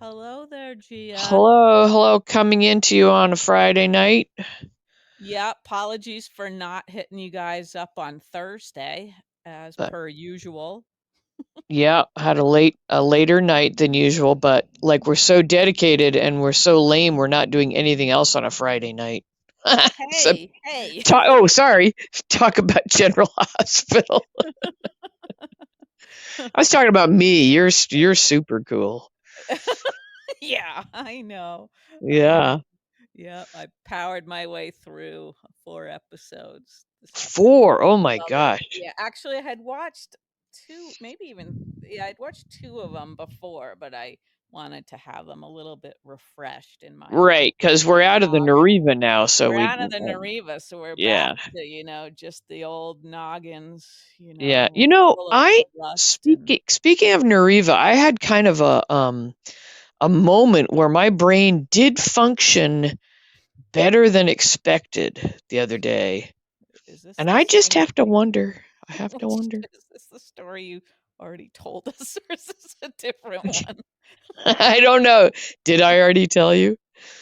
Hello there, Gia. Hello, coming into you on a Friday night. Yeah, apologies for not hitting you guys up on Thursday as But per usual. yeah, had a later night than usual, but like we're so dedicated and we're so lame, we're not doing anything else on a Friday night. So, Hey, hey. sorry. Talk about General Hospital. I was talking about me. You're super cool. Yeah, I know. I know. Yeah. Yeah, I powered my way through 4 episodes this afternoon. 4. Oh my Love it. gosh. Yeah, actually I had watched 2, maybe even yeah, I'd watched 2 of them before, but I wanted to have them a little bit refreshed in Right, because we're my out of the noggin. Neuriva now, so We're we out of the Neuriva, so we're back yeah. to, just the old noggins, Yeah. You know, full of I lust and speaking of Neuriva, I had kind of a moment where my brain did function better than expected the other day. is this And the I just same have to wonder. I have to wonder. is this the story you already told us, or is this a different one? I don't know. Did I already tell you?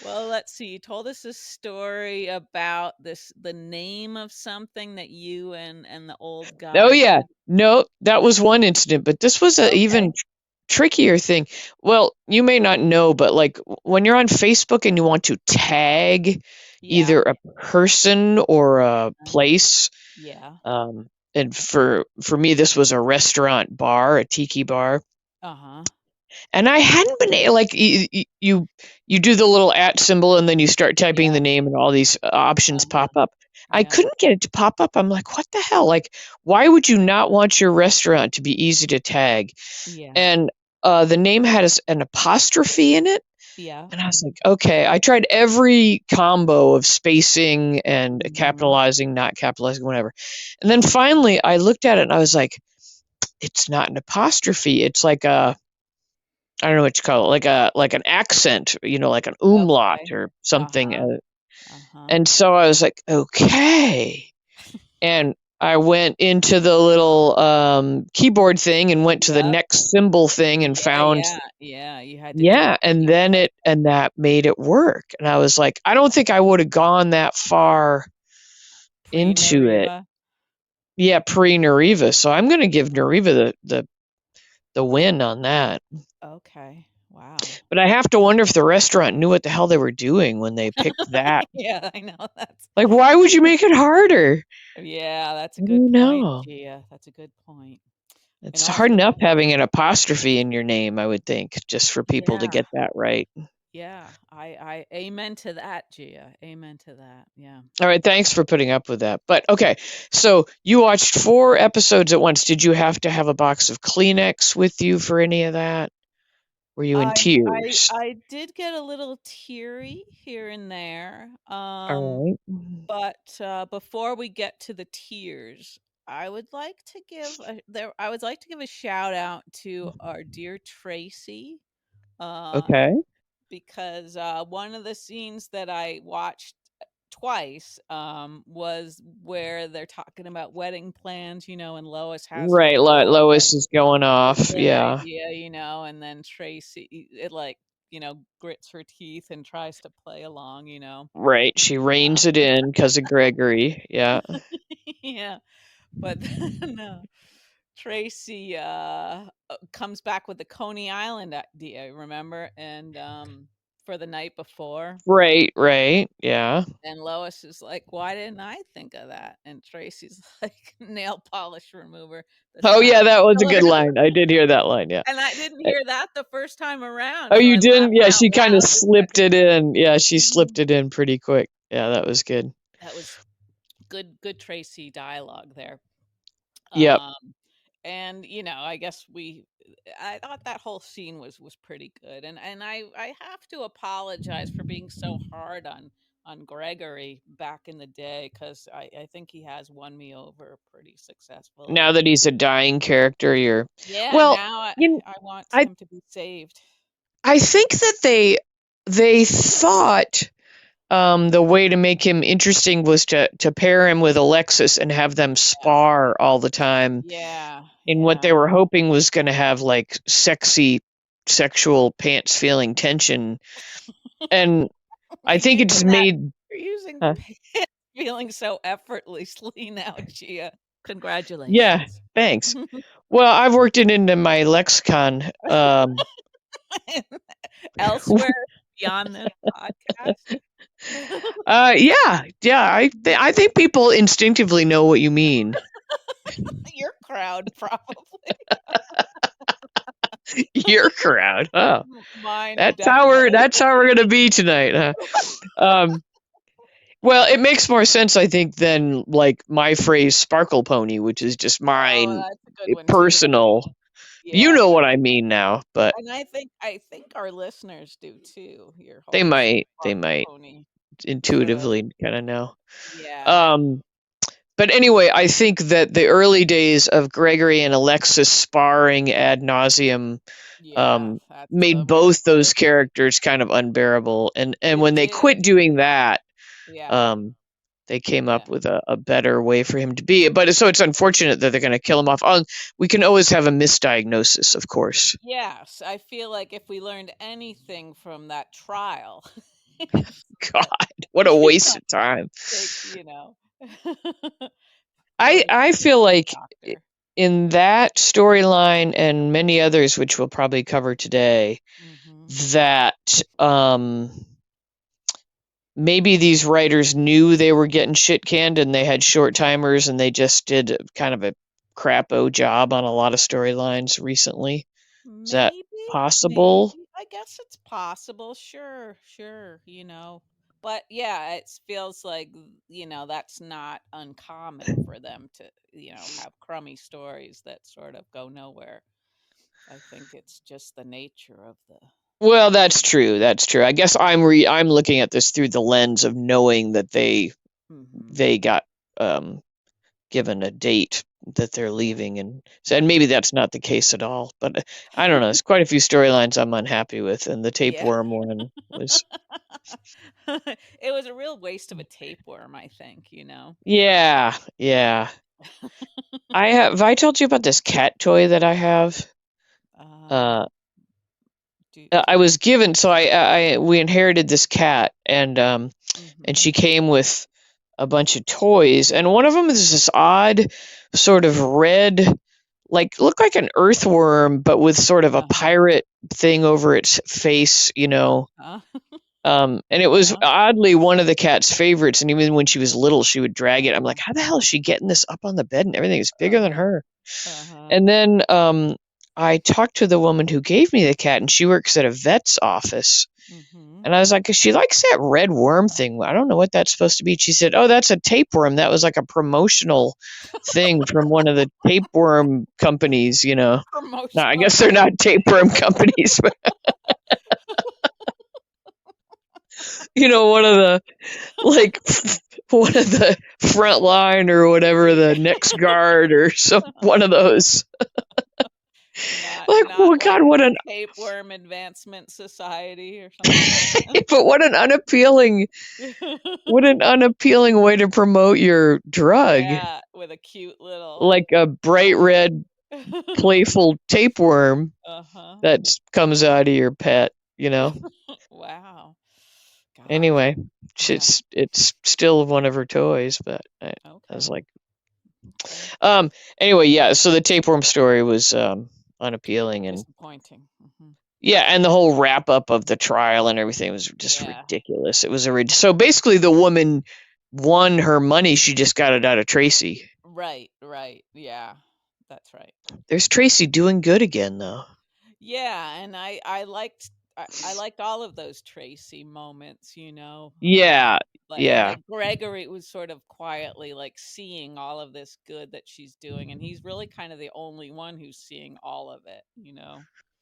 Well, let's see. You told us a story about the name of something that you and the old Oh guy yeah. had. No, that was one incident, but this was a Okay. even trickier thing. Well, you may not know, but like when you're on Facebook and you want to tag Yeah. either a person or a uh, place, Yeah. and for me this was a restaurant bar, a tiki bar, Uh-huh. and I hadn't been like you do the little at symbol and then you start typing the Yeah. name and all these options Uh-huh. pop up. I Yeah. couldn't get it to pop up. I'm like, what the hell? Like, why would you not want your restaurant to be easy to tag? Yeah. And the name had an apostrophe in it. Yeah. And I was like, okay. I tried every combo of spacing and Mhm. capitalizing, not capitalizing, whatever. And then finally I looked at it and I was like, it's not an apostrophe. It's like I don't know what you call it, like an accent, like an umlaut Okay. or something. Uh-huh. Uh-huh. And so I was like, okay. And I went into the little keyboard thing and went to the Yep. next symbol thing and Yeah, found, yeah, yeah, you had to do yeah, the and then keyboard. and that made it work. And I was like, I don't think I would have gone that far into it. Pre-Neuriva? Yeah, pre Neuriva. So I'm going to give Neuriva the win on that. Okay, wow. But I have to wonder if the restaurant knew what the hell they were doing when they picked that. Yeah, I know, that's Like, why would you make it harder? yeah, that's a I good don't point, know. That's a good point. And It's hard also enough having an apostrophe in your name, I would think, just for people to yeah, get that right. yeah, I amen to that, Gia, amen to that, yeah. All right, thanks for putting up with that. But okay, so you watched 4 episodes at once. Did you have to have a box of Kleenex with you for any of that? Were you in tears? I did get a little teary here and there, All right. but, before we get to the tears, I would like to give a shout out to our dear Tracy, uh, Okay. because, one of the scenes that I watched twice, was where they're talking about wedding plans, and Lois has her Right, little, Lois is going off. good Yeah. idea, and then Tracy, grits her teeth and tries to play along. Right. She reins it in because of Gregory. Yeah. Yeah, but then, Tracy, comes back with the Coney Island idea, remember? And, for the night before, Right, right. Yeah. and Lois is like, "Why didn't I think of that?" And Tracy's like, "Nail polish remover, the Oh, yeah, silent that was a killer." good line. I did hear that line, yeah. And I didn't Uh, hear that the first time around, Oh, so you I didn't? laughed Yeah, out she kind of loud the slipped second it time. in. Yeah, she Mhm. slipped it in pretty quick. Yeah, that was good. That was good Tracy dialogue there. Yep. Um, and, I guess I thought that whole scene was pretty good, and I have to apologize for being so hard on Gregory back in the day, because I think he has won me over pretty Now successfully. that he's a dying character, you're Yeah, well, now you I want I him to be saved. I think that they thought the way to make him interesting was to pair him with Alexis and have them spar all the time Yeah, in what they yeah. were hoping was going to have like sexy sexual pants feeling tension. And I You're think using it's that. made. You're using Huh? feeling so effortlessly now, Gia. Yeah, Congratulations. thanks. Well, I've worked it into my lexicon. Elsewhere beyond this podcast. Yeah, yeah. I think people instinctively know what you mean. Your crowd, probably. Your crowd. Oh, Mine, that's how we're definitely. that's how we're gonna be tonight. Huh? Um, well, it makes more sense, I think, than like my phrase "sparkle pony," which is just Oh, mine, that's a good one too, though. personal. You Yeah, know but what I mean now, but and I think our listeners do too. Your they whole might they sparkle might pony sort of. intuitively kind of know. Yeah, Um, but anyway, I think that the early days of Gregory and Alexis sparring ad nauseum yeah, um, that's the made way both to. those characters kind of unbearable. And It when they quit did. doing that, Yeah, um, they came yeah. up with a better way for him to be. But so it's unfortunate that they're going to kill him off. We can always have a misdiagnosis, of course. Yes, I feel like if we learned anything from that trial, it's that God, what a you waste know, of time. take I go I see a feel like doctor. in that storyline and many others, which we'll probably cover today, Hmm. that maybe these writers knew they were getting shit canned and they had short timers and they just did kind of a crapo job on a lot of storylines recently. Is that Maybe, maybe. possible? I guess it's possible. Sure, sure, But yeah, it feels like, that's not uncommon for them to, have crummy stories that sort of go nowhere. I think it's just the nature of the. Well, that's true. That's true. I guess I'm looking at this through the lens of knowing that Hmm. they got um given a date that they're Yeah, leaving, and so and yeah. maybe that's not the case at all, but I don't know, there's quite a few storylines I'm unhappy with, and the Yeah. tapeworm one was. It was a real waste of a tapeworm, I think. Yeah, yeah. Have I told you about this cat toy that I have? Um, uh I do was given, so I we inherited this cat, and Mhm. she came with a bunch of toys, and one of them is this odd sort of red, like looked like an earthworm, but with sort of a Uh-huh. pirate thing over its face, you know. Uh-huh. And it was Uh-huh. oddly one of the cat's favorites, and even when she was little, she would drag it. I'm Uh-huh. like, how the hell is she getting this up on the bed and everything? It's bigger than Uh-huh. her. Uh-huh. And then I talked to the woman who gave me the cat, and she works at a vet's office. Mhm. And I was like, she likes that red worm thing. I don't know what that's supposed to be. She said, oh, that's a tapeworm. That was like a promotional thing from one of the tapeworm companies, you know. No, I Promotional. guess they're not tapeworm companies, but one of the, like, one of the front line or whatever, the next guard or some one of those. Not Like, not well, like God, what an Tapeworm Advancement Society or something like but what an unappealing way to promote your drug. Yeah, with a cute little Like a bright toy. red playful tapeworm Uh-huh. that comes out of your pet, you know. Wow. Gosh. Anyway, Yeah. it's still one of her toys, but I was Okay. like, Okay. um. Anyway, yeah. So the tapeworm story was unappealing, and Disappointing. Hmm. yeah, and the whole wrap up of the trial and everything was just Yeah. ridiculous. It was so basically the woman won her money. She just got it out of Tracy. Right, right. Yeah. That's right. There's Tracy doing good again, though. Yeah, and I liked all of those Tracy moments. Yeah, And yeah. that Gregory was sort of quietly like seeing all of this good that she's doing, and he's really kind of the only one who's seeing all of it.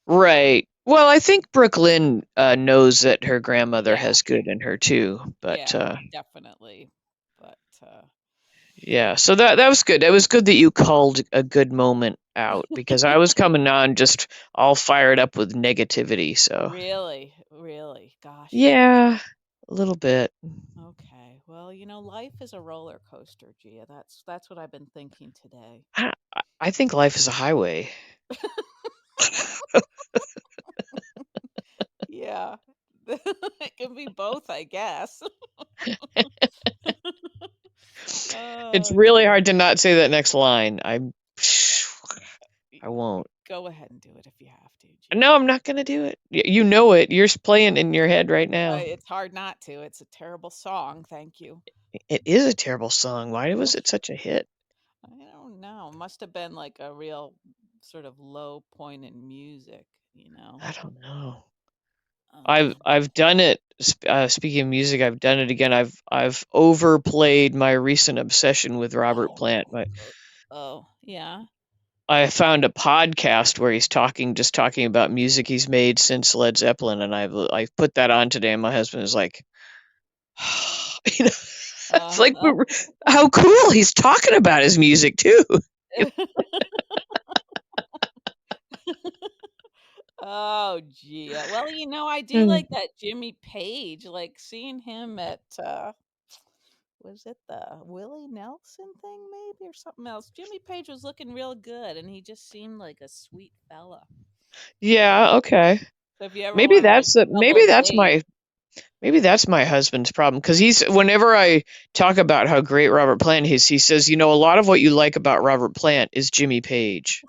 Right. Well, I think Brooklyn knows that her grandmother Yeah, has good in her too, but yeah, definitely. But yeah. So that was good. It was good that you called a good moment out because I was coming on just all fired up with negativity. So really, really, gosh. yeah, a little bit. Okay. Well, life is a roller coaster, Gia. That's what I've been thinking today. I think life is a highway. Yeah. It can be both, I guess. It's Oh, really gee. hard to not say that next line. I won't. Go ahead and do it if you have to, No, Gia. I'm not gonna do it. You know it. You're playing in your head right now. It's hard not to. It's a terrible song. Thank you. It is a terrible song. Why was it such a hit? I don't know. Must have been like a real sort of low point in music, you know. I don't know. Um, I've done it. Speaking of music, I've done it again. I've overplayed my recent obsession with Robert oh, Plant. yeah. I found a podcast where he's just talking about music he's made since Led Zeppelin, and I put that on today. And my husband is like, you know, it's like Uh, how cool he's talking about his music too. oh, gee. Well, I do like that Jimmy Page. Like seeing him at was it the Willie Nelson thing maybe or something else? Jimmy Page was looking real good, and he just seemed like a sweet fella. Yeah, okay. So if you ever Maybe want to like that's the double date, maybe that's my husband's problem because he's whenever I talk about how great Robert Plant is, he says, a lot of what you like about Robert Plant is Jimmy Page.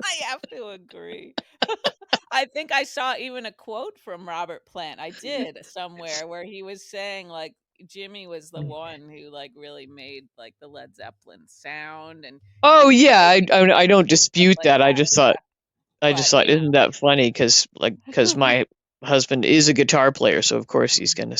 I have to agree. I think I saw even a quote from Robert Plant. I did somewhere where he was saying like Jimmy was the one who like really made like the Led Zeppelin sound and Oh Jimmy yeah, Page I don't and stuff dispute like that. I that. just thought Yeah. But, isn't that funny? Because my husband is a guitar player, so of course he's Mhm. gonna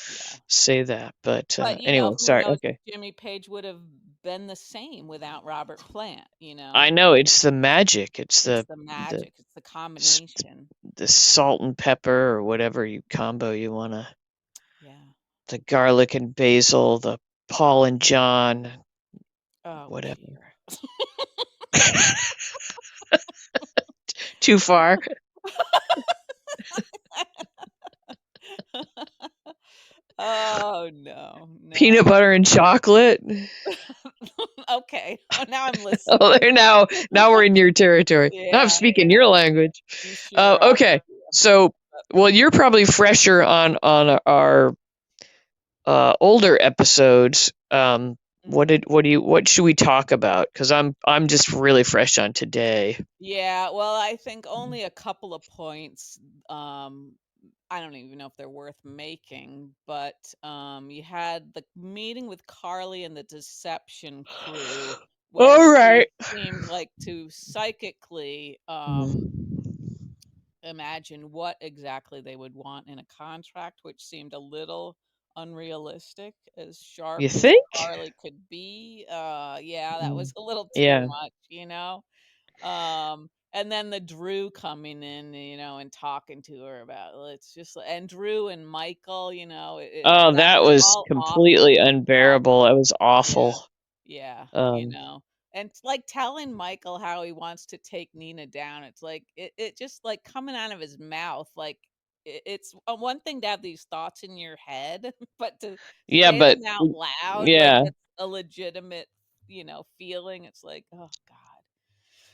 Yeah. say that. But But anyway, who sorry. knows if Okay, Jimmy Page would have been the same without Robert Plant, you I know? know it's the magic. It's It's the the magic. It's the s- combination. the salt and pepper or whatever you combo you wanna. Yeah. The garlic and basil, the Paul and John, Oh whatever. dear. Too far. Oh no, Peanut no. butter and chocolate. Okay. Oh, now I'm Oh, listening. there now we're in your territory. Now I'm Yeah, speaking your language. you sure are. Okay, so well, you're probably fresher on our older episodes. Mhm. What should we talk about? Because I'm just really fresh on today. Yeah, well, I think only a couple of points. Um, I don't even know if they're worth making, but you had the meeting with Carly and the Deception crew where All she right. seemed like to psychically Mhm. imagine what exactly they would want in a contract, which seemed a little unrealistic, as sharp You as think? Carly could be. Yeah, that Mm. was a little too Yeah. much, and then the Drew coming in, and talking to her about it's just and Drew and Michael, Oh, that that was was all completely awful, unbearable. awful. That was Yeah, awful. yeah, Um, and it's like telling Michael how he wants to take Nina down. It's like it just like coming out of his mouth. Like it's one thing to have these thoughts in your head, but to yeah, say but them out loud, like yeah. that's a legitimate, feeling. It's like, oh God.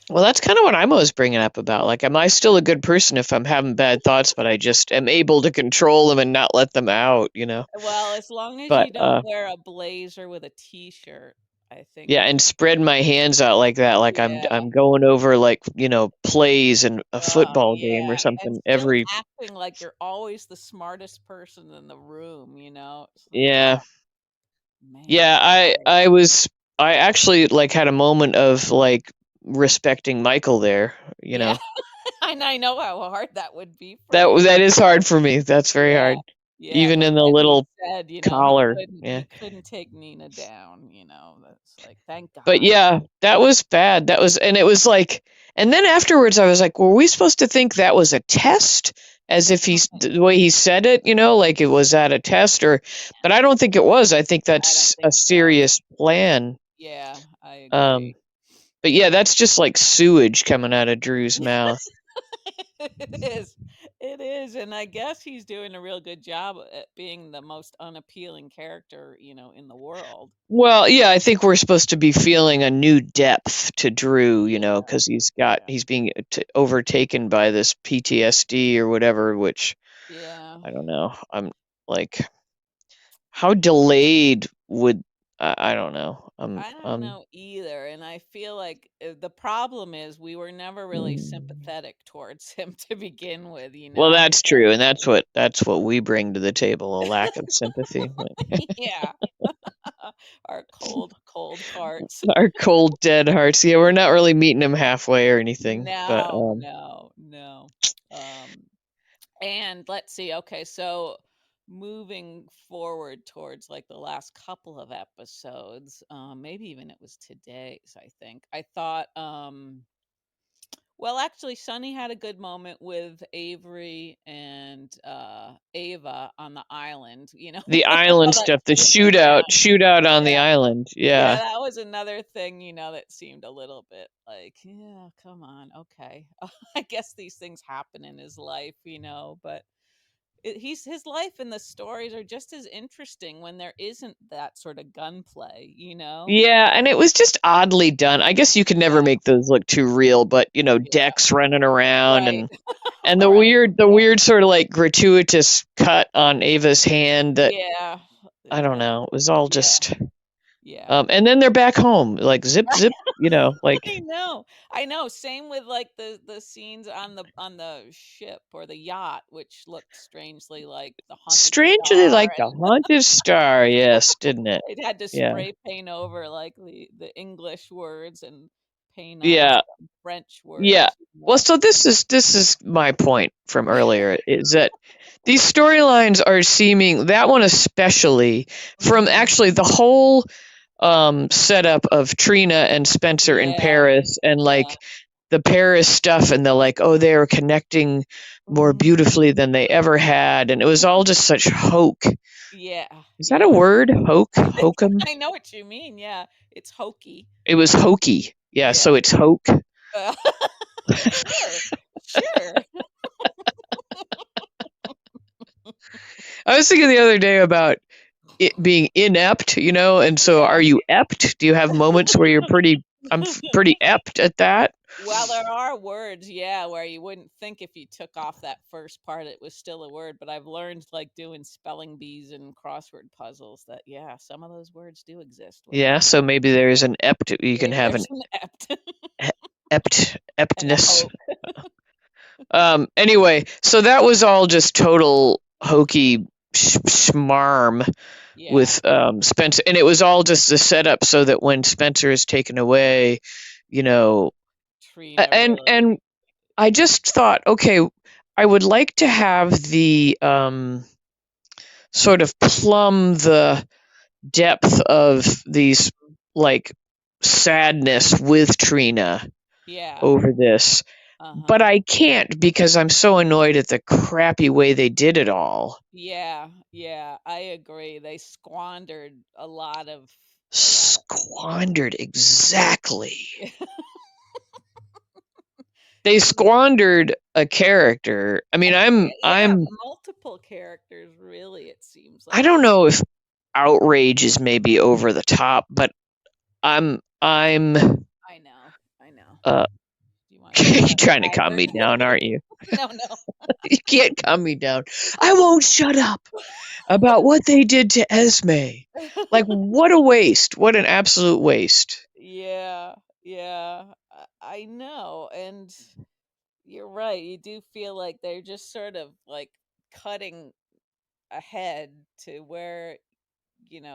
Well, that's kind of what I'm always bringing up about. Like, am I still a good person if I'm having bad thoughts, but I just am able to control them and not let them out? Well, as long as But you don't wear a blazer with a t-shirt, I think yeah, and spread my hands out like that, like yeah. I'm going over like plays and a football game or Yeah, and something still every. acting like you're always the smartest person in the room. It's like, Yeah, man, yeah. I I I was I actually like had a moment of like respecting Michael there. You yeah, know I know how hard that would be for that you. that is hard for me. That's very Yeah, hard, yeah, even but in the then you little said, collar. Yeah. he couldn't take Nina down. That's like, thank But God. yeah, that was bad. And it was like, and then afterwards I was like, were we supposed to think that was a test? As if the way he said it, like it was at a test but I don't think it was. I think I don't that's think a so. serious plan. Yeah, I Um, agree. but yeah, that's just like sewage coming out of Drew's mouth. It is. It It is, and I guess he's doing a real good job at being the most unappealing character, in the world. Well, yeah, I think we're supposed to be feeling a new depth to Drew, Yeah, because yeah, he's being overtaken by this PTSD or whatever, which yeah. I don't know. I'm like, how delayed would I don't know. I don't know either, and I feel like the problem is we were never really mm. sympathetic towards him to begin with, you Well, know? that's true, and that's what we bring to the table, a lack of sympathy. Yeah, our cold, cold hearts. Our cold, dead hearts. Yeah, we're not really meeting him halfway or anything, but No, no, no. Um, and let's see. Okay, so moving forward towards like the last couple of episodes, maybe even it was today's, I think. I thought well, actually, Sunny had a good moment with Avery and Ava on the island, the all island that stuff, the sniffing around. shootout on the Yeah. island. Yeah, Yeah. that was another thing, that seemed a little bit like, yeah, come on, okay. I guess these things happen in his life, but his life and the stories are just as interesting when there isn't that sort of gunplay. Yeah, and it was just oddly done. I guess you could never Yeah, make those look too real, but yeah, Dex running around right, and right. the weird sort of like gratuitous cut on Ava's hand that Yeah, I don't that, know. It was all yeah, just yeah. and then they're back home, like zip zip, I like know. I know. Same with like the scenes on the ship or the yacht, which looked strangely like the haunted strangely star, like the and haunted star, yes, didn't it? they had to Yeah. spray paint over like the English words and paint on Yeah. some French Yeah. words. Well, so this is my point from earlier is that these storylines are seeming that one especially from Hmm. actually the whole setup of Trina and Spencer in Yeah, Paris and yeah. like the Paris stuff and the like, oh, they are connecting more Hmm. beautifully than they ever had, and it was all just such hoke. Yeah, Is that a yeah. word? Hokum? I know what you mean. Yeah, it's hokey. It was hokey. Yeah, Yeah. so it's hoke. Uh, sure, sure. I was thinking the other day about it being inept, and so Yeah. are you ept? Do you have moments where you're pretty pretty ept at that? Well, there are words, yeah, where you wouldn't think if you took off that first part it was still a word, but I've learned like doing spelling bees and crossword puzzles that yeah, some of those words do exist where Yeah, so maybe there's an ept, you can maybe have an there's an ept and a eptness. hope. Anyway, so that was all just total hokey schmarm Yeah, with Spencer, and it was all just the setup so that when Spencer is taken away, you know, Trina really. and I just thought, okay, I would like to have the sort of plumb the depth of these like sadness with Trina Yeah. over this. But Uh-huh. I can't because I'm so annoyed at the crappy way they did it all. Yeah, yeah, I agree. They squandered a lot of that. Squandered, exactly. They squandered a character. I mean, Yeah, multiple characters really it seems I like don't they know if outrage is maybe over the top, but I'm I know. I know. uh Do you want to you're shut up, trying to calm Jagger? me down, aren't you? No, no. You can't calm me down. I won't shut up about what they did to Esme. Like, what a waste. What an absolute waste. Yeah, yeah. I know. And you're right. You do feel like they're just sort of like cutting ahead to where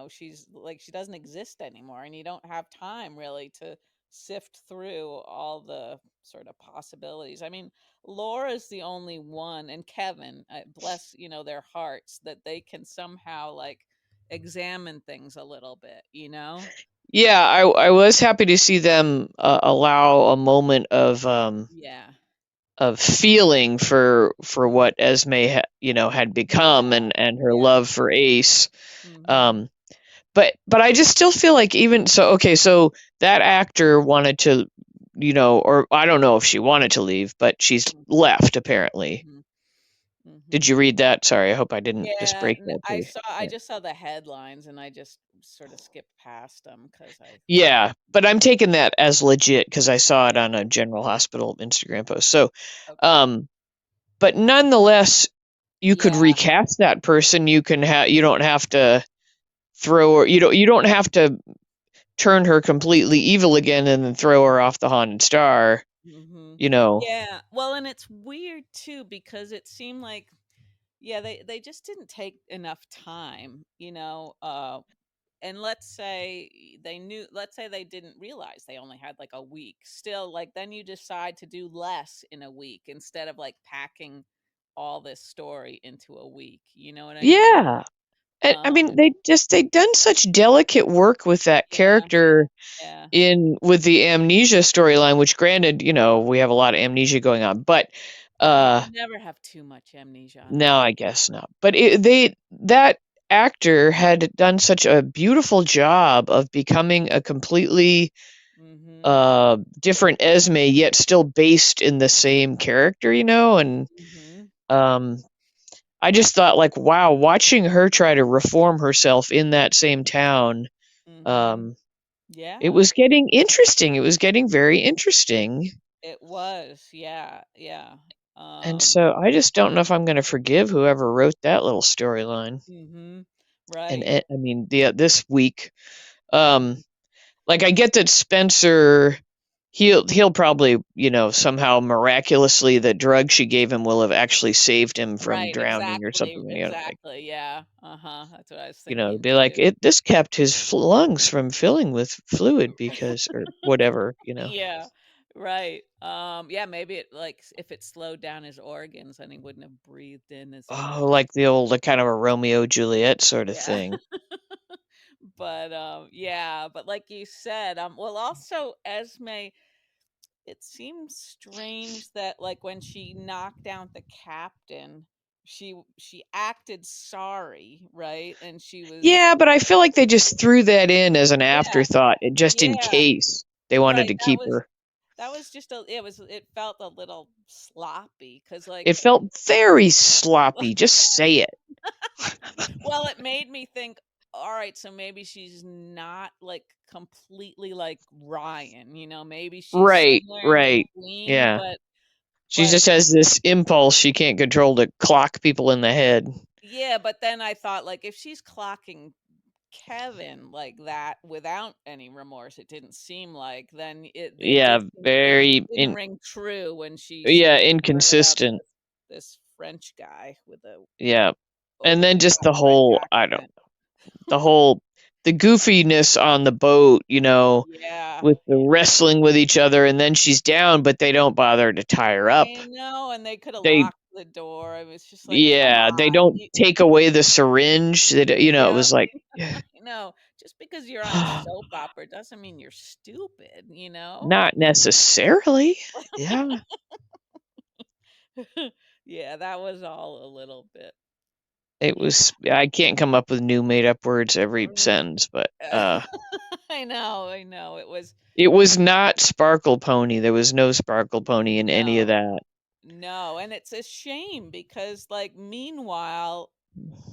she's like she doesn't exist anymore and you don't have time really to sift through all the sort of possibilities. I mean, Laura's the only one, and Kevin, bless their hearts, that they can somehow like examine things a little bit. Yeah, I was happy to see them allow a moment Yeah, of feeling for what Esme had become yeah, and her yeah. love for Ace. Hmm. Um, but I just still feel like even so, okay, so that actor wanted to, or I don't know if she wanted to leave, but she's left apparently. Hmm. Did you Mhm. read that? Sorry, I hope I didn't just Yeah, break that to you. I Yeah. just saw the headlines and I just sort of skipped past them because I Yeah, but I'm taking that as legit because I saw it on a General Hospital Instagram post. So, okay. um, but nonetheless, you could Yeah. recast that person. You don't have to throw her. You don't have to turn her completely evil again and then throw her off the Haunted Star. Mhm. You know. Yeah. Well, and it's weird too because it seemed like yeah, they just didn't take enough time, and let's say they didn't realize they only had like a week. Still, like then you decide to do less in a week instead of like packing all this story into a week. You know what I mean? Yeah. I mean, Um, they've done such delicate work with that yeah, character yeah. in with the amnesia storyline, which granted, we have a lot of amnesia going on, but You uh can never have too much amnesia on a no, show. I guess not. But that actor had done such a beautiful job of becoming a completely Mhm. different Esme, yet still based in the same character, and Mhm. um I just thought like, wow, watching her try to reform herself in that same town, Mhm. um it Yeah. was getting interesting. It was getting very interesting. It was. Yeah. Yeah. And Um so I just don't know if I'm going to forgive whoever wrote that little storyline. mhm. And Right. I mean, this week, um, like I get that Spencer, he'll probably, somehow miraculously the drug she gave him will have actually saved him from Right, drowning or exactly, something. Like, exactly, yeah, uh-huh, that's what I was thinking be like, too. this kept his lungs from filling with fluid because, or whatever. Yeah, right, yeah, maybe it, like, if it slowed down his organs, then he wouldn't have breathed in as Oh, much. like the old, like kind of a Romeo Juliet sort of Yeah. thing. But, yeah, but like you said, well, also Esme, it seems strange that, like, when she knocked down the captain, she acted sorry, right? And she was Yeah, but I feel like they just threw that in as an yeah, afterthought, just in yeah. case they wanted Right, to keep her. that was just it felt a little sloppy because like It felt very sloppy, just say it. well, it made me think, "Alright, so maybe she's not, like, completely like Ryan, maybe she's Right, somewhere in right. between, Yeah. She but just has this impulse she can't control to clock people in the head. yeah, but then I thought, like, if she's clocking Kevin like that without any remorse, it didn't seem like, then it Yeah, didn't ring true when she yeah, blurted out inconsistent. this French guy with a Yeah. And over then the just top the French whole, I don't accent. the whole the goofiness on the boat, Yeah, with the yeah. wrestling with each other, and then she's down, but they don't bother to tie her up. I know, and they coulda They locked the door. I was just like, "Come Yeah, they on, don't take away the syringe. It yeah, was like, I know. Just because you're on a soap opera doesn't mean you're stupid, you know?" not necessarily. Yeah, Yeah, that was all a little bit it yeah. was. I can't come up with new made up words every sentence, but I know, it was not Sparkle Pony. There was no Sparkle Pony in any of no, that. no, and it's a shame because, like, meanwhile,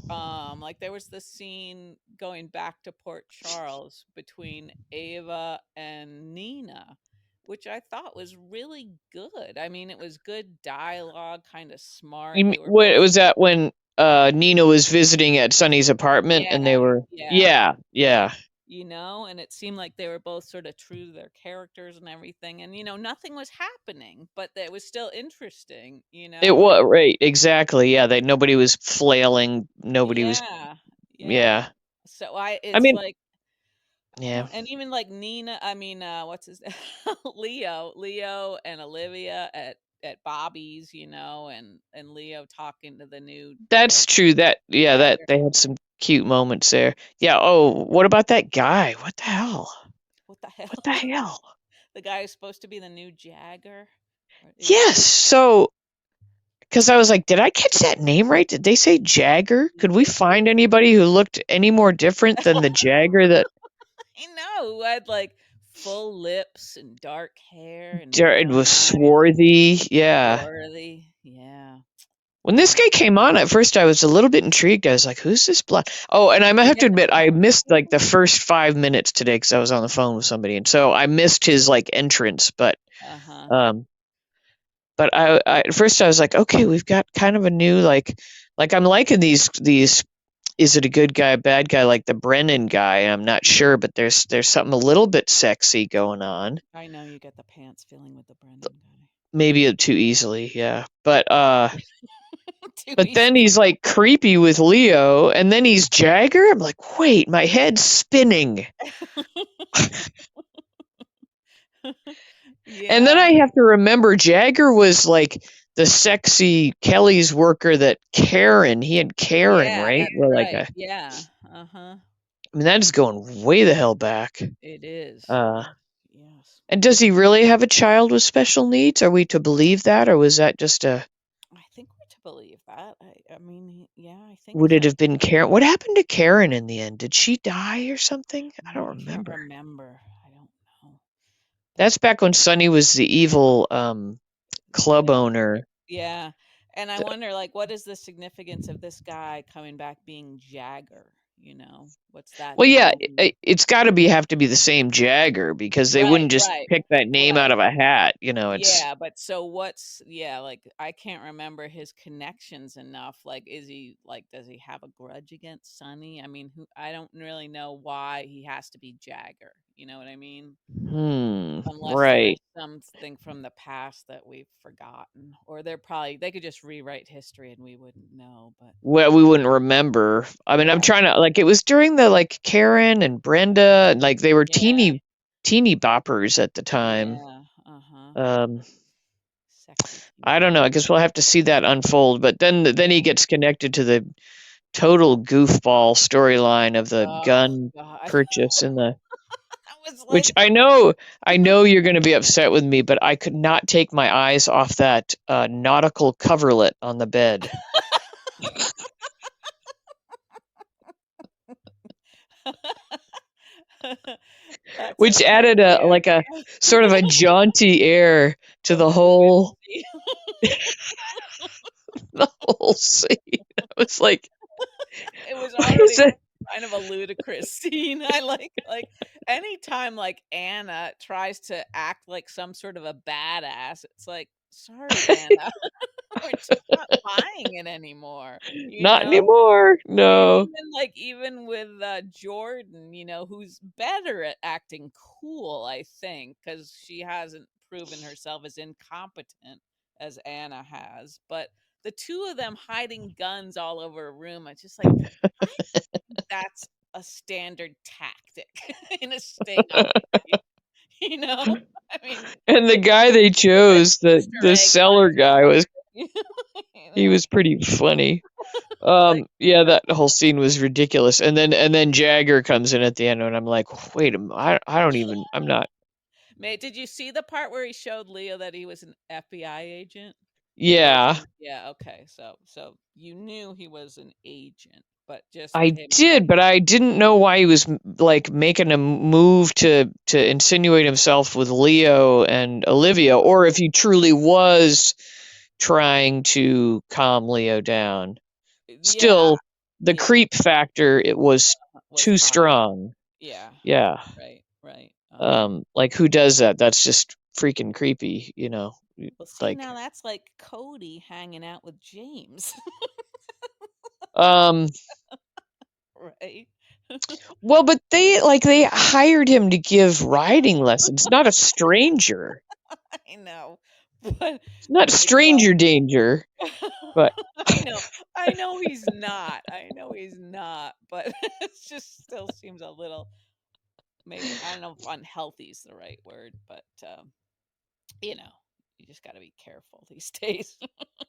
like, there was this scene going back to Port Charles between Ava and Nina, which I thought was really good. I mean, it was good dialogue, kinda smart, they were What both was that when Nina was visiting at Sonny's apartment and they yeah, were? yeah. Yeah, yeah. And it seemed like they were both sort of true to their characters and everything. And, nothing was happening, but it was still interesting, you It know? was right, exactly. Yeah, that nobody was flailing. Nobody was. Yeah. Yeah. Yeah, So I it's mean, like, yeah. and even like Nina, I mean, what's his Leo and Olivia at Bobby's, and Leo talking to the new That's true. That Jagger. they had some cute moments there. Yeah. Oh, what about that guy? What the hell? What the hell? What the hell? The guy who's supposed to be the new Jagger? Or is Yes. he? So, because I was like, did I catch that name right? Did they say Jagger? Could we find anybody who looked any more different than the Jagger that I know, who had, like, full lips and dark hair and it brown was eyes, swarthy? Yeah. swarthy, yeah. When this guy came on, at first I was a little bit intrigued. I was like, "Who's this blonde?" Oh, and I have to admit, I missed like the first 5 minutes today because I was on the phone with somebody, and so I missed his like entrance. Uh-huh. Um, but at first I was like, "Okay, we've got kind of a new like I'm liking these. Is it a good guy, a bad guy, like the Brennan guy? I'm not sure, but there's something a little bit sexy going on. I know you get the pants feeling with the Brennan Maybe too easily, yeah. guy. Too But then easily. he's like creepy with Leo, and then he's Jagger. I'm like, wait, my head's spinning. And then Yeah. I have to remember Jagger was like the sexy Kelly's worker that Karen, he had Karen, Yeah, right? that's Where like right. Yeah. Uh-huh. I mean, that is going way the hell back. It is. Uh, Yes. Yes. and does he really have a child with special needs? Are we to believe that, or was that just a? I think we're to believe that. I mean, yeah, I think Would it so. have been Karen? What happened to Karen in the end? Did she die or something? I don't I can't remember. remember. I don't know. But That's back when Sonny was the evil club whatever. owner. Yeah. And I wonder, like, what is the significance of this guy coming back being Jagger? What's that Well, gonna yeah, mean? it's got to have to be the same Jagger because they Right, wouldn't just right, pick that name out right. of a hat. You know, it's Yeah, but so yeah, like I can't remember his connections enough. Like, does he have a grudge against Sonny? I mean, I don't really know why he has to be Jagger. You know what I mean? Unless right. there's something from the past that we've forgotten, or they could just rewrite history and we wouldn't know. But Well, we wouldn't remember. I mean, I'm right, trying to like it was during the like Karen and Brenda, and like they were yeah, teeny boppers at the time. yeah, uh-huh, Um, sexy I people. don't know. I guess we'll have to see that unfold. But then he Yeah. gets connected to the total goofball storyline of the Oh gun God, purchase and the I was which like, I know you're going to be upset with me, but I could not take my eyes off that nautical coverlet on the bed, that's which okay. added a like a sort of a jaunty air to A little whimsy. the whole scene. I was like, It was why is already that? kind of a ludicrous scene. I like anytime like Anna tries to act like some sort of a badass, it's like, sorry, Anna, we're just not buying it anymore, you Not know? anymore. And No. even with Jordan, who's better at acting cool, I think, because she hasn't proven herself as incompetent as Anna has. But the two of them hiding guns all over a room, it's just like, I think that's a standard tactic in a sting-off movie, you know? I mean, And the like guy they the chose, Easter the egg seller guy was hunting, he was pretty funny. It's like, Yeah, that whole scene was ridiculous. And then Jagger comes in at the end and I'm like, wait a minute, I don't even I'm not. Mate, did you see the part where he showed Leo that he was an FBI agent? Yeah, Yeah, okay. So you knew he was an agent, but just I him. did, but I didn't know why he was like making a move to insinuate himself with Leo and Olivia, or if he truly was trying to calm Leo down. Yeah, Still, the yeah, creep factor it was was too high. strong. Yeah, Yeah. right, right. Like who does that? That's just freaking creepy, Well, see, like now that's like Cody hanging out with James, um right? well, but they hired him to give riding lessons, not a stranger. I know, but It's not like, well, stranger danger, but I know he's not. I know he's not, but it just still seems a little, maybe, I don't know if unhealthy is the right word, but you know, you just got to be careful these days.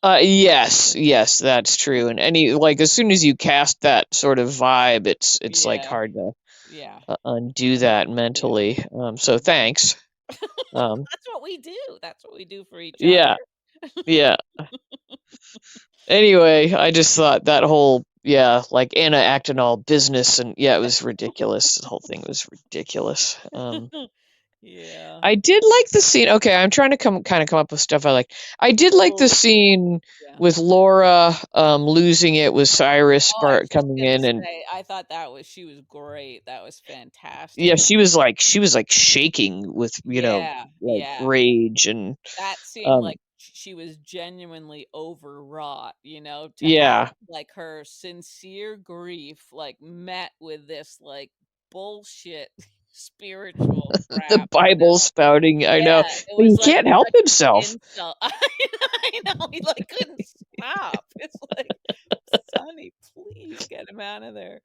yes, that's true. And any like as soon as you cast that sort of vibe, it's like Yeah, hard to yeah, undo that yeah. mentally. So Mhm. thanks. Um, That's what we do. That's what we do for each other. yeah, yeah. Anyway, I just thought that whole yeah, like Anna acting all business and yeah, it was ridiculous. The whole thing was ridiculous. Yeah. I did like the scene. Okay, I'm trying to come up with stuff I like. I did like the Oh, scene yeah. with Laura losing it with Cyrus Oh, I Bart was just coming gonna in, and say, I thought that was she was great. That was yeah, fantastic. she was like shaking with, Yeah, like yeah. rage and That seemed um like she was genuinely overwrought, to have, yeah, like, her sincere grief, like, met with this, like, bullshit spiritual the crap, Bible spouting. I know, Yeah, it but was he like can't help such an himself. insult. I know, he, like, couldn't stop. It's like, "Sonny, please get him out of there."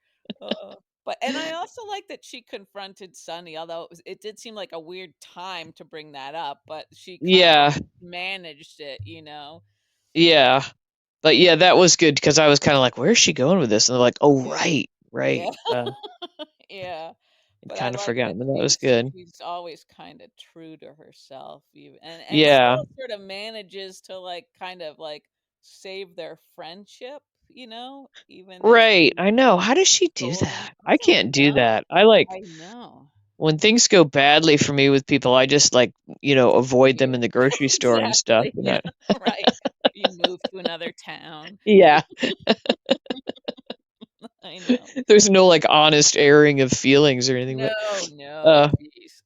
But and I also like that she confronted Sonny, although it did seem like a weird time to bring that up, but she kind of Yeah, managed it. yeah. But yeah, that was good because I was kind of like, where's she going with this? And they're like, oh, Yeah, right, yeah, right. yeah. I'd But I kind of like that forgotten, but that was she's good. she's always kinda true to herself even and Yeah, still sort of manages to, like, kind of, like, save their friendship, even as right. she's I know. How does she do going that? I I don't can't do know. that. I like I know. when things go badly for me with people, I just like, avoid them Disappear. in the grocery store and stuff. Exactly, yeah, right. You move to another town. Yeah. I know. There's no like honest airing of feelings or anything, but No, no, uh jeez.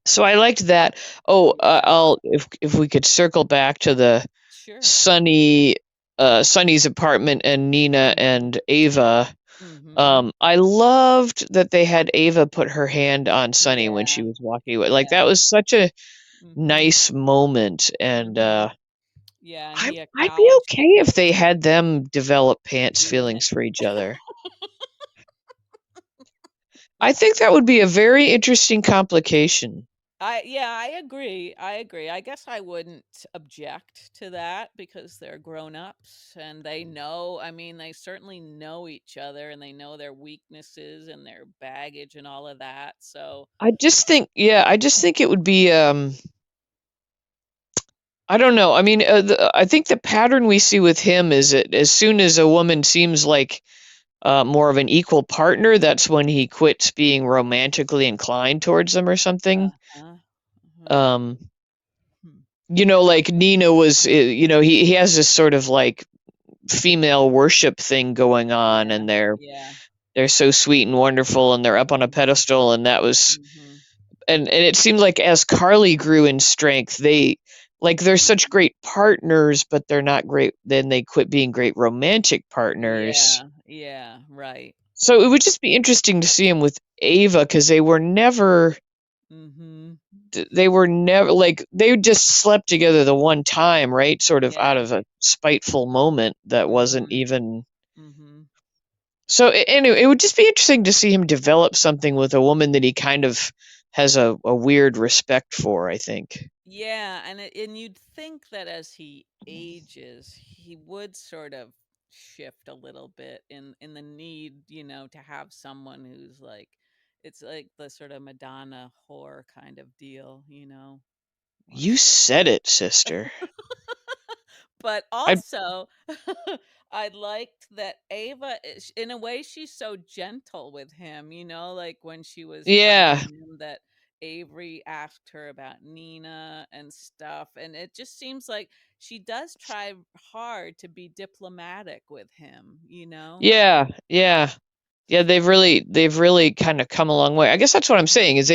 so I liked that. Oh, Yeah, I'll if we could circle back to the sure. Sunny Sunny's apartment and Nina Mhm, and Ava. mhm. I loved that they had Ava put her hand on Sunny when she Yeah, was walking away. Like that yeah. was such a Mhm, nice moment, and mhm. Yeah, and he I'd be acknowledged okay if they had them develop pants doing it. feelings for each other. I think that would be a very interesting complication. I agree, I agree. I guess I wouldn't object to that because they're grown-ups and they know I mean, they certainly know each other and they know their weaknesses and their baggage and all of that, so I just think it would be I don't know. I mean, I think the pattern we see with him is that as soon as a woman seems like more of an equal partner, that's when he quits being romantically inclined towards them or something. uh-huh, uh-huh. Um, Hmm. like Nina was, he has this sort of like female worship thing going on, Yeah, and yeah. they're so sweet and wonderful, and they're up on a Mhm, pedestal, and that was, mhm. and it seemed like as Carly grew in strength, they're such great partners, but they're not great. Then they quit being great romantic partners. Yeah, yeah, right. So it would just be interesting to see him with Ava because Mhm. they were never like they just slept together the one time, right? Sort of out Yeah. of a spiteful moment that wasn't Mhm, even. mhm. So anyway, it would just be interesting to see him develop something with a woman that he kind of has a weird respect for, I think. Yeah, and you'd think that as he ages, he would sort of shift a little bit in the need, to have someone who's like it's like the sort of Madonna whore kind of deal. You Wants to said it, sister. But I also, I liked that Ava, in a way, she's so gentle with him, like when she was telling Yeah. him that Avery asked her about Nina and stuff. And it just seems like she does try hard to be diplomatic with him. Yeah, yeah. Yeah, they've really kind of come a long way. I guess that's what I'm saying is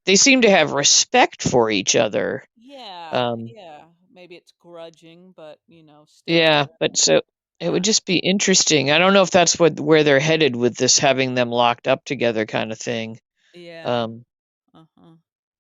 they seem to have respect for each other. Yeah, Um yeah. Maybe it's grudging, but, still. yeah, but so it would just be interesting. I don't know if that's where they're headed with this having them locked up together kind of thing. Yeah. Um Uh-huh.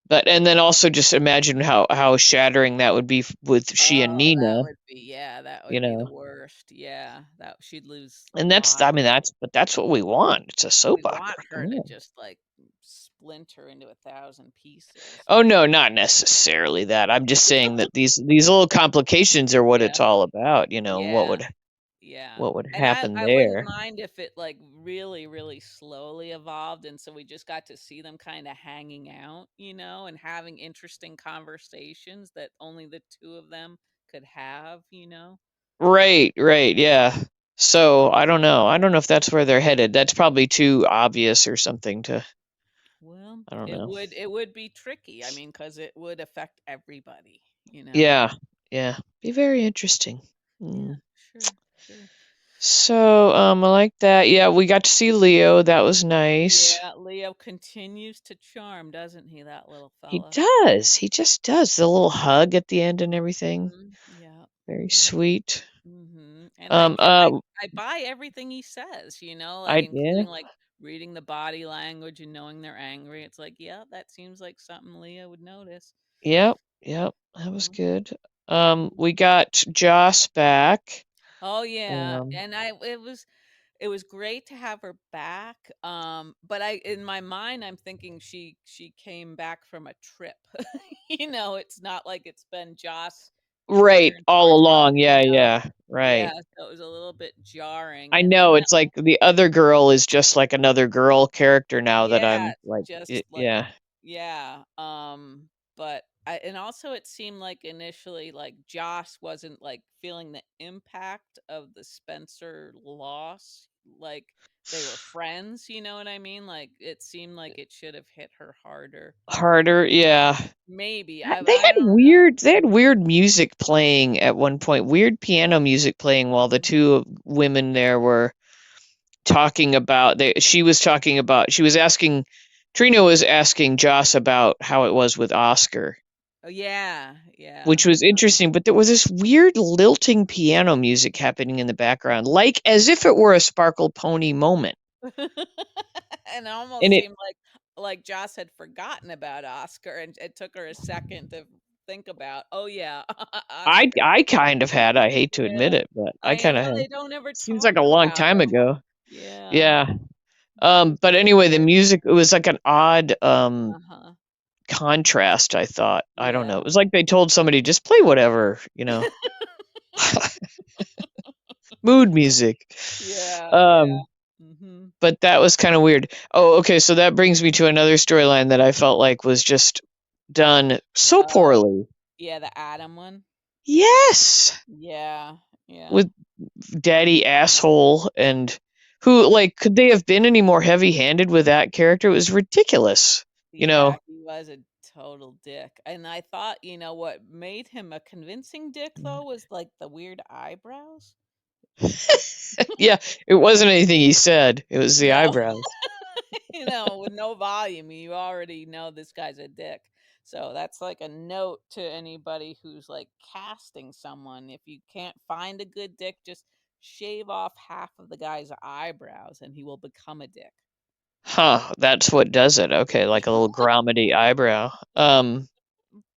but and then also just imagine how shattering that would be with she and Oh, that Nina, would be yeah, that you would be the know. worst. Yeah, that she'd lose a And that's lot. I mean that's what we want. It's a soap We'd opera. want Come her to on. just like splinter into 1,000 pieces, Oh no, not necessarily that. I'm just saying that these little complications are what Yeah, it's all about, yeah, yeah. what would And I happen I wouldn't there. mind if it like really, really slowly evolved, and so we just got to see them kind of hanging out, and having interesting conversations that only the two of them could have. Right, right, yeah. So I don't know. I don't know if that's where they're headed. That's probably too obvious or something to. Well, I don't know. It would be tricky. I mean, because it would affect everybody, you know? Yeah, yeah, be very interesting. Yeah, Mm. sure, sure. So, I like that. Yeah, we got to see Leo. That was nice. Yeah, Leo continues to charm, doesn't he, that little He fella? does. He just does. The little hug at the end and everything. Yeah, Very yeah. sweet. And Um, uh, I buy everything he says, like yeah, including like reading the body language and knowing they're angry. It's like, yeah, that seems like something Leah would notice. yep, yep. That was Mhm. good. Mhm. We got Joss back. Oh yeah, Um, and I it was great to have her back. But I in my mind I'm thinking she came back from a trip. It's not like it's been Joss right, their all entire along. time. Yeah, yeah, Yeah, right. so it was a little bit jarring. I And then know it's like the other girl is just like another girl character now that yeah, I'm like, just like yeah, yeah. But I and also it seemed like initially like Joss wasn't like feeling the impact of the Spencer loss. Like they were friends, you know what I mean? Like it seemed like it should have hit her harder. harder. Yeah, Maybe. They I had don't know. weird music playing at one point, weird piano music playing while the two women there were talking about she was asking Trina was asking Joss about how it was with Oscar, Oh yeah, yeah. which was interesting, but there was this weird lilting piano music happening in the background, like as if it were a Sparkle Pony moment. And it almost And it seemed like Joss had forgotten about Oscar, and it took her a second to think about, oh yeah, Oscar. I kind of had, I hate to admit Yeah, it, but I I kind of know had. they don't ever Seems talk like a long about time him. ago. Yeah, Yeah. But so anyway, the weird. music, it was like an odd Uh-huh. contrast, I thought. I don't know. Yeah. It was like they told somebody just play whatever, mood music. Yeah, yeah. Um, Mhm. but that was kind of weird. Oh, okay, so that brings me to another storyline that I felt like was just done so Uh, poorly. yeah, the Adam one. Yes, Yeah, yeah. with Daddy Asshole and who like could they have been any more heavy-handed with that character? It was ridiculous. You Yeah, know, he was a total dick. And I thought, what made him a convincing dick though was like the weird eyebrows. yeah, it wasn't anything he said. It was the No. eyebrows. With no volume, you already know this guy's a dick. So that's like a note to anybody who's like casting someone. If you can't find a good dick, just shave off half of the guy's eyebrows and he will become a dick. Huh, that's what does it. Okay, like a little gromity eyebrow.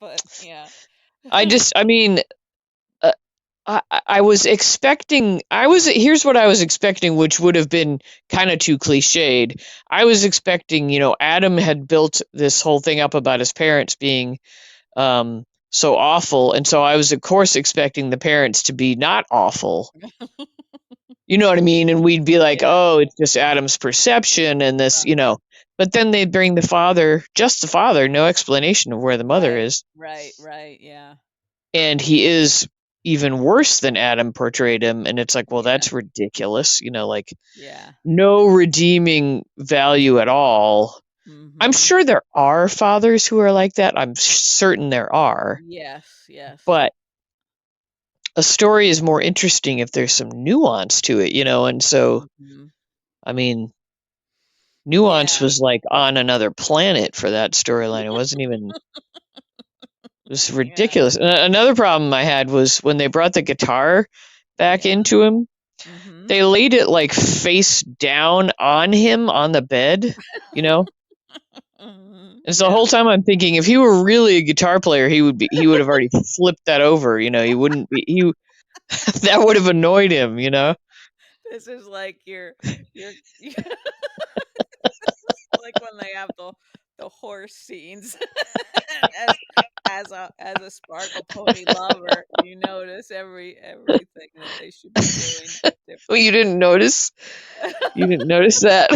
But yeah. I mean, uh, I was expecting, here's what I was expecting, which would have been kind of too cliched. I was expecting, Adam had built this whole thing up about his parents being so awful. And so I was, of course, expecting the parents to be not awful. You know what I mean? And we'd be like, Yeah. oh, it's just Adam's perception and this, Uh-huh. But then they bring the father, just the father, no explanation of where the mother Right. is. Right. Right. Yeah. And he is even worse than Adam portrayed him. And it's like, well, Yeah. that's ridiculous. Like Yeah. no redeeming value at all. I'm Mhm. sure there are fathers who are like that. I'm certain there are. Yes. Yes. But a story is more interesting if there's some nuance to it, And so, Mhm. I mean, Yeah. nuance was like on another planet for that storyline. It wasn't even, it was Yeah. ridiculous. Another problem I had was when they brought the guitar back Yeah. into him, Mhm. they laid it like face down on him on the bed, you know? Mhm. And so the Yeah. whole time I'm thinking if he were really a guitar player, he would have already flipped that over, he wouldn't be he that would have annoyed him. This is like your like when they have the horse scenes as as a sparkle pony lover, you notice everything that they should be doing Well, you differently. didn't notice? You didn't notice that?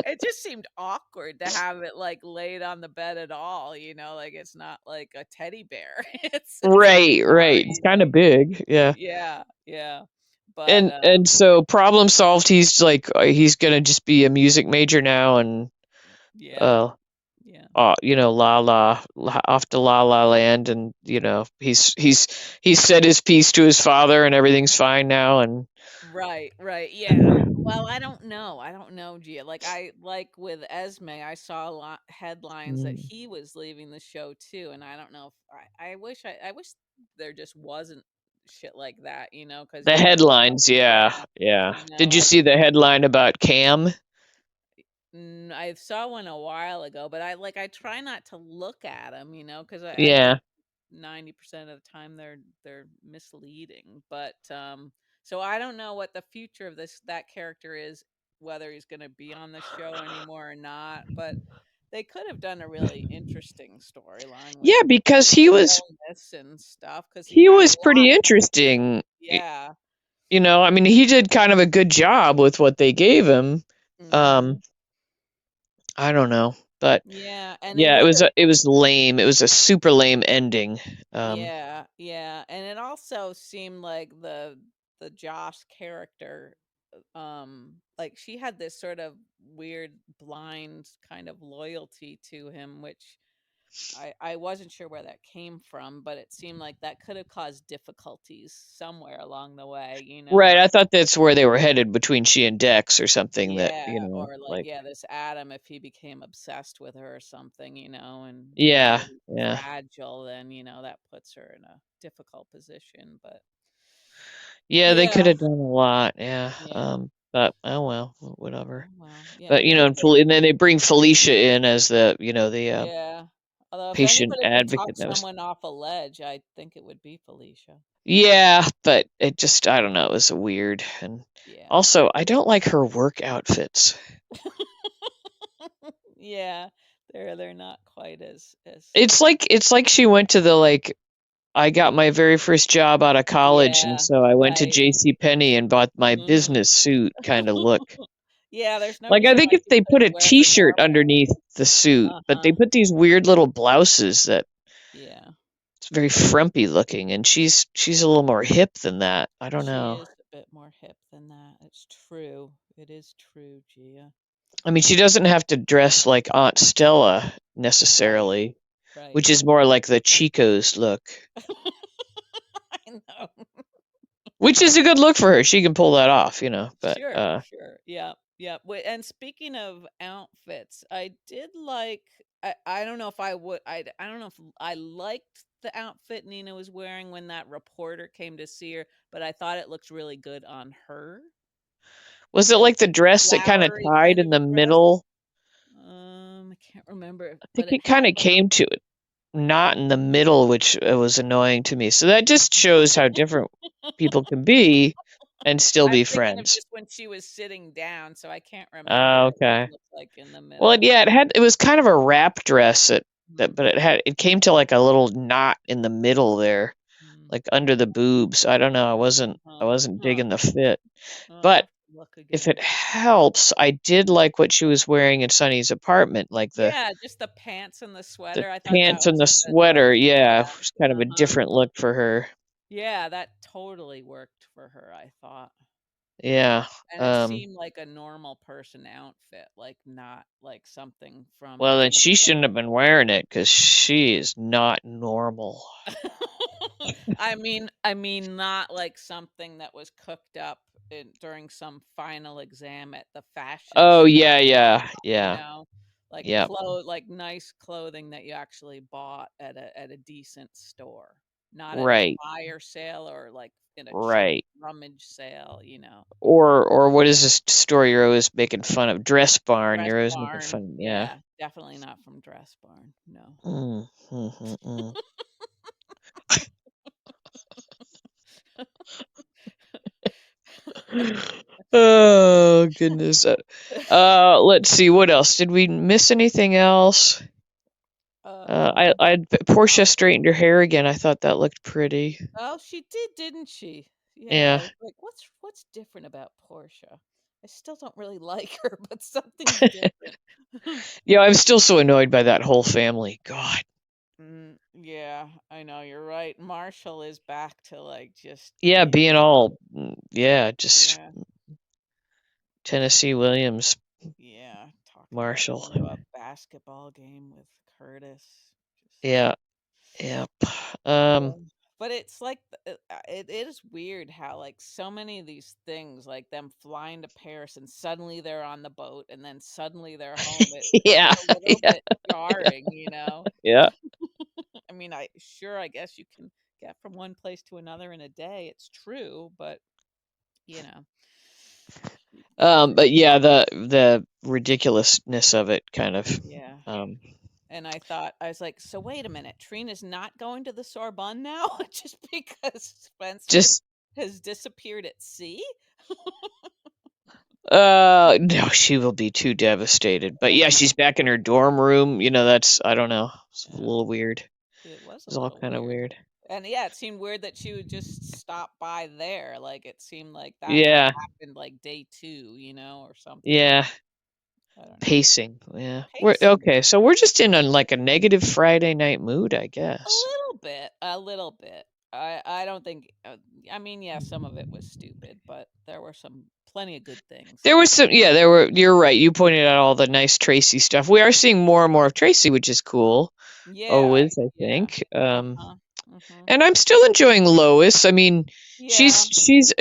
It just seemed awkward to have it like laid on the bed at all, like it's not like a teddy bear. It's a Right, guitar, right. It's kind of big. Yeah. Yeah, yeah. But And so problem solved, he's like he's going to just be a music major now and Yeah. uh, Yeah. off to La La Land, and he's said his piece to his father, and everything's fine now, and Right, right, yeah. Well, I don't know. I don't know, Gia. Like with Esme, I saw a lot headlines that mm, he was leaving the show too, and I don't know if I wish there just wasn't shit like that, because the you never know. headlines, yeah, Yeah, yeah. Did you I see just the headline about Cam? I saw one a while ago, but I try not to look at them, because I think Yeah, 90% of the time they're misleading. But so I don't know what the future of that character is, whether he's going to be on the show anymore or not. But they could have done a really interesting storyline with yeah, because his illness and stuff because he he had a was lot. pretty interesting. Yeah. I mean, he did kind of a good job with what they gave him. Hmm. Um, I don't know, but Yeah, and it yeah, would have. it was lame. It was a super lame ending. Yeah, yeah, and it also seemed like the Josh character, like she had this sort of weird blind kind of loyalty to him, which I wasn't sure where that came from, but it seemed like that could have caused difficulties somewhere along the way. Right, I thought that's where they were headed between she and Dex or something that, Yeah, or like like, yeah, this Adam, if he became obsessed with her or something, and being yeah, really yeah. fragile, then that puts her in a difficult position. But Yeah, they could yeah, have done a lot, yeah. yeah. But oh well, whatever. Oh well, yeah. But If anybody, And then they bring Felicia in as the yeah. Although if patient anybody could talk advocate. That was someone off a ledge, I think it would be Felicia. Yeah, but it just I don't know, it was weird. And Yeah. also, I don't like her work outfits. Yeah, they're not quite as. It's like she went to the like I got my very first job out of college, and Yeah, so I went to right. J.C. Penney and bought my Hmm. business suit kind of look. Yeah, there's no Like, I reason think why if she they put couldn't a wear her t-shirt normal. underneath the suit, but they Uh-huh. put these weird little blouses that Yeah. it's very frumpy looking, and she's a little more hip than that. I don't She know. is a bit more hip than that. It's true. It is true, Gia. I mean, she doesn't have to dress like Aunt Stella Right. necessarily, Right. which is more like the Chico's look, I know. which is a good look for her. She can pull that off, but Sure, sure. Yeah, yeah. Wait, and speaking of outfits, I did like. I don't know if I would. I don't know if I liked the outfit Nina was wearing when that reporter came to see her, but I thought it looked really good on her. was it The like the dress that kind of flowery tied kind in of the dress. middle? I can't remember, I but think it it kind had of like. came to it not in the middle, which was annoying to me. So that just shows how different people can be and still I'm be thinking of friends. just when she was sitting down, so I can't remember Oh, what it okay. looked like in the Well, middle. yeah, it was kind of a wrap dress Mm, but it came to like a little knot in the middle there, mm. like under the boobs. I don't know. I Uh-huh. wasn't Huh. digging the fit. I'll But have to look if again. it helps, I did like what she was wearing in Sunny's apartment, like Yeah, just the pants and the the sweater. I thought that pants and was the a good look. sweater. Yeah, it was kind Yeah. of a Uh-huh. different look for her. Yeah, that totally worked for her, I thought. Yeah. And it Um, seemed like a normal person outfit, like not like something from well, then TV she shouldn't have show. been wearing it because she is not normal. I mean, not like something that was cooked up during some final exam at the fashion Oh, store. yeah, yeah, you yeah. know like Yep. like nice clothing that you actually bought at a decent store, not at a Right. fire sale or like in a cheap Right. rummage sale. Or what is this story you're always making fun of? Dress Barn. Dress You're always making Barn, fun. Yeah. yeah, definitely not from Dress Barn, no. Mm, mm, mm, mm. Oh goodness. Let's see. What else? Did we miss anything else? um Portia straightened her hair again. I thought that looked pretty. oh, she did, didn't she? Yeah, I Yeah. was like, what's different about Portia? I still don't really like her, but something's different. Yeah, I'm still so annoyed by that whole family. God. Yeah, I know, you're right. Marshall is back to like just Yeah, being being all yeah, just yeah, Tennessee Williams, yeah, talking about Marshall. Noah basketball game with Curtis. Just Yeah. Yep. yeah. Um, But it's like it is weird how like so many of these things, like them flying to Paris and suddenly they're on the boat and then suddenly they're home. yeah. It's a little Yeah. bit jarring, you know. Yeah. I mean, I guess you can get from one place to another in a day. It's true, but you know, she's But yeah, the ridiculousness of it kind of yeah. um And I was like, so wait a minute, Trina's not going to the Sorbonne now just because Spencer just has disappeared at sea? no, she will be too devastated. But yeah, she's back in her dorm room. That's I don't know. It's a Yeah, little weird. it was a It's all little kind of weird. weird. And yeah, it seemed weird that she would just stop by there. Like it seemed like that would have Yeah. happened like day two, or something. Yeah. I don't know. Pacing. Yeah. We're Pacing. okay, so we're just in a like a negative Friday night mood, I A guess. little bit, a little bit. I don't think. I mean, yeah, some of it was stupid, but there were some plenty of good things. There was some, yeah, there were, you're right. You pointed out all the nice Tracy stuff. We are seeing more and more of Tracy, which is cool. Yeah, Always, I yeah. think. Uh-huh. Mhm. And I'm still enjoying Lois. I mean, Yeah, she's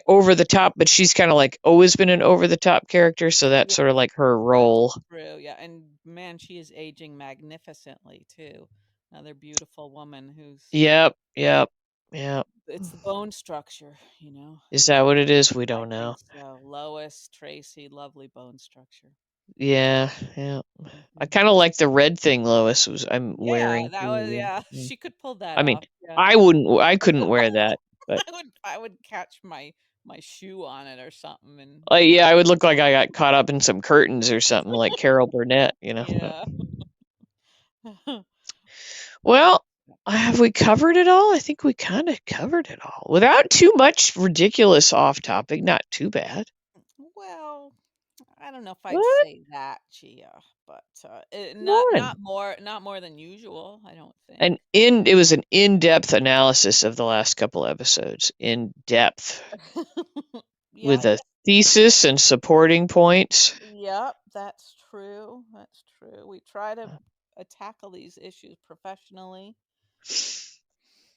over the top, but she's kind of like always been an over the top character, so that's yeah, sort of like her that's role. true. Yeah, and man, she is aging magnificently too. Another beautiful woman who's Yep, yep, yep. it's the bone structure. Is that what it is? We I don't know. think so. Lois, Tracy, lovely bone structure. Yeah, yeah. I Hmm. kind of like the red thing Lois was I'm Yeah, wearing that was too. yeah. Yeah. She could pull that I mean, off. Yeah. I couldn't wear that, but I would catch my shoe on it or something and yeah, I would look like I got caught up in some curtains or something like Carol Burnett. But, yeah. well, have we covered it all? I think we kind of covered it all without too much ridiculous off topic. Not too bad. Well, I don't know if I'd What? say that, Gia, but Come not on. not more than usual, I don't think. It was an in-depth analysis of the last couple episodes. In depth Yeah, with a thesis and supporting points. yep, that's true. That's true. We try to tackle these issues professionally.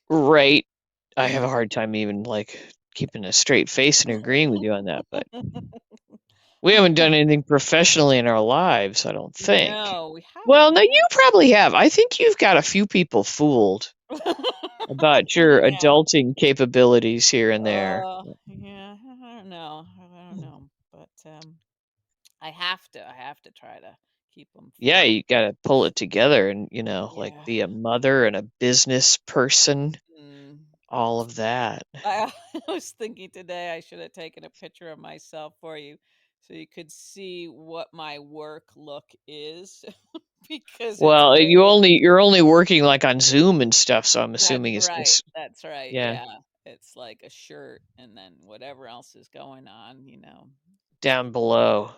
Right. I have a hard time even like keeping a straight face and agreeing with you on that, but we haven't done anything professionally in our lives, I don't think. No, we Well, haven't. no, you probably have. I think you've got a few people fooled about your Yeah. adulting capabilities here and there. Yeah, I don't know. I don't know, but I have to try to keep them Yeah, from. you got to pull it together and, like Yeah. be a mother and a business person, Mm, all of that. I I was thinking today I should have taken a picture of myself for you so you could see what my work look is because it's Well, very you're only working like on Zoom and stuff, so I'm that's assuming right. it's That's right. yeah, Yeah. It's like a shirt and then whatever else is going on. down below.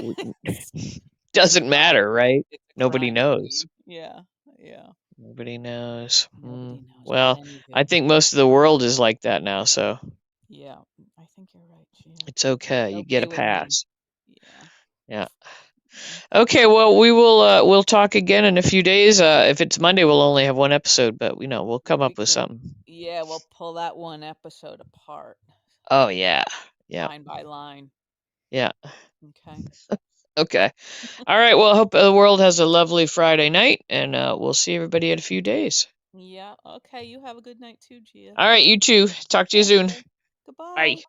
W- It's it's a Doesn't matter, right? it's a Nobody crime knows. scene. Yeah. Yeah. Nobody knows. Nobody knows. But Well, I anywho, think most of the world is like that now, so yeah, I think you're right, Gia. it's okay. It's You get okay a with me. pass. Yeah. Yeah. Yeah. Okay, well, we'll talk again in a few days. If it's Monday, we'll only have one episode, but we'll come We up with can, something. yeah, we'll pull that one episode apart, Oh yeah. Yeah. line by line. Yeah. Okay. Okay. All right. Well, I hope the world has a lovely Friday night, and we'll see everybody in a few days. Yeah. Okay. You have a good night too, Gia. All right, you too. Talk to you soon. Okay. Bye. Goodbye.